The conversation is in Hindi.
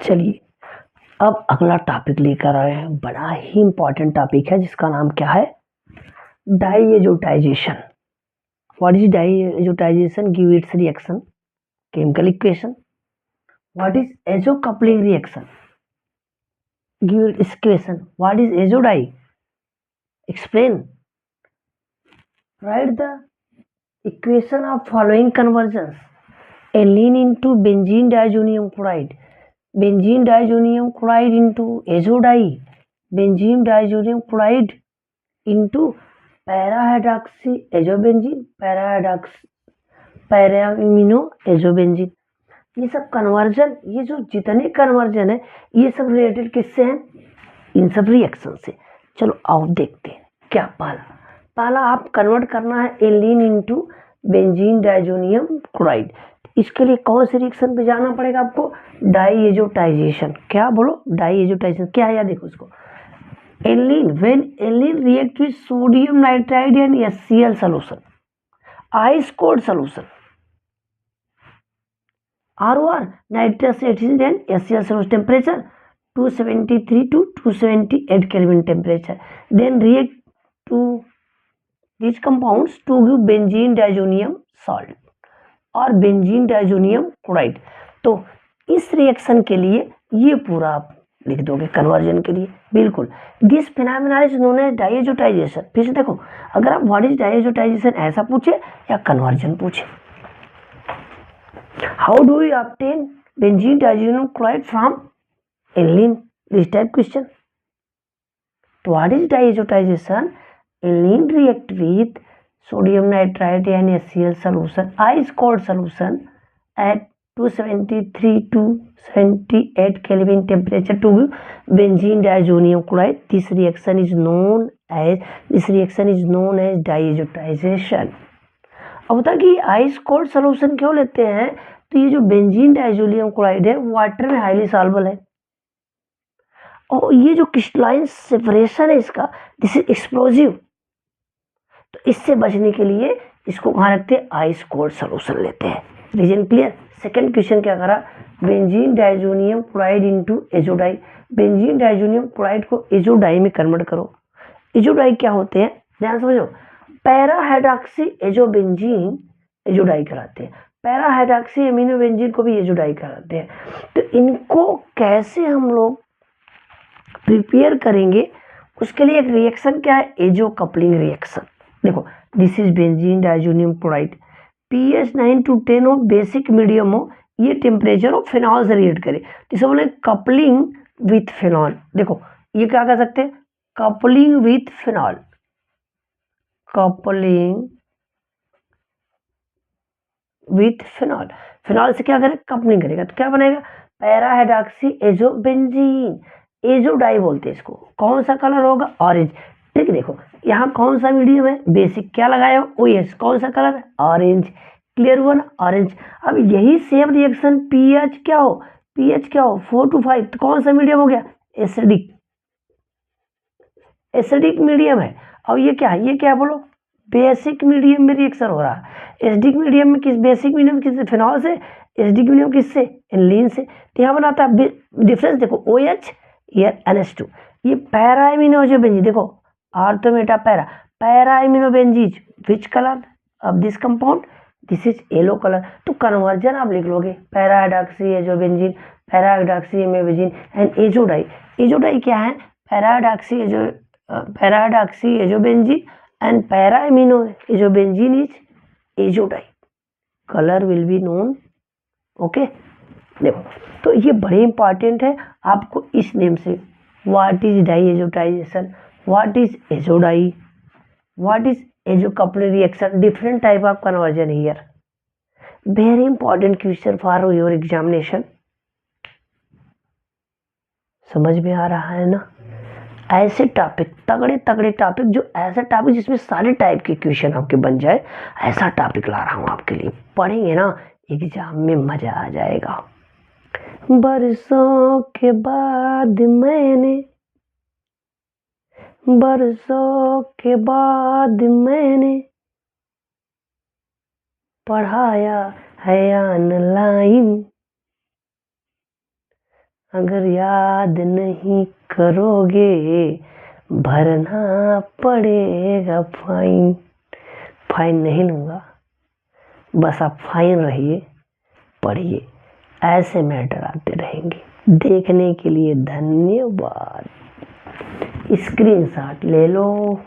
चलिए अब अगला टॉपिक लेकर आए हैं, बड़ा ही इंपॉर्टेंट टॉपिक है जिसका नाम क्या है, diazotization. What is diazotization? Give its reaction, chemical equation. What is azo coupling reaction? Give its equation. What is azo dye? Explain. Write the equation of following conversions: aniline into benzene diazonium chloride, benzene diazonium chloride into azodai, benzene diazonium chloride into para hydroxy azobenzene, para amino azobenzene. ये सब कन्वर्जन, ये जो जितने कन्वर्जन है ये सब रिलेटेड किससे हैं? इन सब रिएक्शन से। चलो आओ देखते हैं क्या। पहला आप कन्वर्ट करना है aniline into benzene diazonium chloride. इसके लिए कौन से रिएक्शन पे जाना पड़ेगा आपको? डाइएजोटाइजेशन। क्या बोलो? डाइएजोटाइजेशन क्या है? या देखो उसको, aniline, when aniline react with sodium nitride and HCl solution, ice cold solution, ROR nitrous acid and HCl solution, temperature 273 to 278 Kelvin temperature, then react to these compounds to give benzene diazonium salt और बेंजीन डाइजोनियम क्लोराइड। तो इस रिएक्शन के लिए ये पूरा आप लिख दोगे कन्वर्जन के लिए। बिल्कुल, this phenomena is known as diazotization. फिर से देखो, अगर आप व्हाट इज डाइएजोटाइजेशन ऐसा पूछे या कन्वर्जन पूछे, how do you obtain benzene diazonium chloride from aniline, this type question. तो what is diazotization? Aniline react with sodium nitrite and HCl solution, ice cold solution at 273 to 78 Kelvin temperature to benzene diazonium chloride. This reaction is known as diazotization. अब बता कि आइस कोल्ड सोल्यूशन क्यों लेते हैं? तो ये जो बेंजीन डाइजोनियम क्लोराइड है वाटर में हाईली सॉल्युबल है और ये जो क्रिस्टलाइन सेपरेशन है इसका, दिस इज एक्सप्लोजिव। तो इससे बचने के लिए इसको कहाँ रखते हैं? आइस कोल्ड सोल्यूशन लेते हैं। Region clear? सेकंड क्वेश्चन क्या करा, benzene diazonium chloride into azo dye. Benzene diazonium chloride को एजोडाई में कन्वर्ट करो। एजोडाई क्या होते हैं ध्यान समझो, पैराहाइड्रॉक्सी एजोबेंजीन एजोडाई कराते हैं, पैराहाइड्रॉक्सी एमिनो बेंजीन को भी एजोडाई कराते हैं। तो इनको कैसे हम लोग प्रिपेयर करेंगे, उसके लिए एक रिएक्शन क्या है? Azo coupling reaction. देखो, this is benzene diazonium chloride, pH 9 to 10 हो, बेसिक मीडियम हो, ये टेम्परेचर हो, फिनॉल से रिएक्ट करे तो इसे बोले कपलिंग विथ फिनॉल। देखो ये क्या कर सकते हैं? Coupling with phenol, coupling with phenol. Phenol से क्या करेगा? कपलिंग करेगा तो क्या बनेगा? पैराहाइड्रॉक्सी एजोबेंजीन, एजोडाई बोलते हैं इसको। कौन सा कलर होगा? ऑरेंज। ठीक, देखो यहाँ कौन सा मीडियम है? बेसिक। क्या लगाया हो? OH। कौन सा कलर है? ऑरेंज। क्लियर हुआ ना? ऑरेंज। अब यही सेम रिएक्शन pH क्या हो? pH क्या हो? 4 to 5, तो कौन सा मीडियम हो गया? एसिडिक, एसिडिक मीडियम है। और ये क्या है? ये क्या बोलो? बेसिक मीडियम में रिएक्शन हो रहा है। एसिडिक मीडियम में किस, बेसिक मीडियम किससे? फिनॉल से। एसिडिक मीडियम किससे? एलिन से। तो यहाँ बनाता है डिफरेंस, देखो OH ये NH2, ये पैरा एमिनो बेंजीन। देखो आर तो meta para amino benzene, which colour of this compound? This is yellow colour. तो कन्वर्जन आप लिख लोगे, para hydroxy azobenzene, para hydroxy amino and azo dye. Azo dye क्या है? Para hydroxy azobenzene and para-amino azobenzene is azo dye. Colour will be known. Okay, देखो तो ये बड़े इंपॉर्टेंट है आपको इस नेम से। What is diazotization, what is azo dye, what is azo coupling reaction, different type of conversion here. Very important question for your examination. समझ में आ रहा है ना? ऐसे टॉपिक, तगड़े तगड़े टॉपिक, जो ऐसा टॉपिक जिसमें सारे टाइप के क्वेश्चन आपके बन जाए, ऐसा टॉपिक ला रहा हूँ आपके लिए। पढ़ेंगे ना एग्जाम में मजा आ जाएगा। बरसों के बाद मैंने पढ़ाया है ऑनलाइन, अगर याद नहीं करोगे भरना पड़ेगा फाइन। फाइन नहीं लूँगा, बस आप फाइन रहिए, पढ़िए, ऐसे मैटर आते रहेंगे। देखने के लिए धन्यवाद। स्क्रीनशॉट ले लो।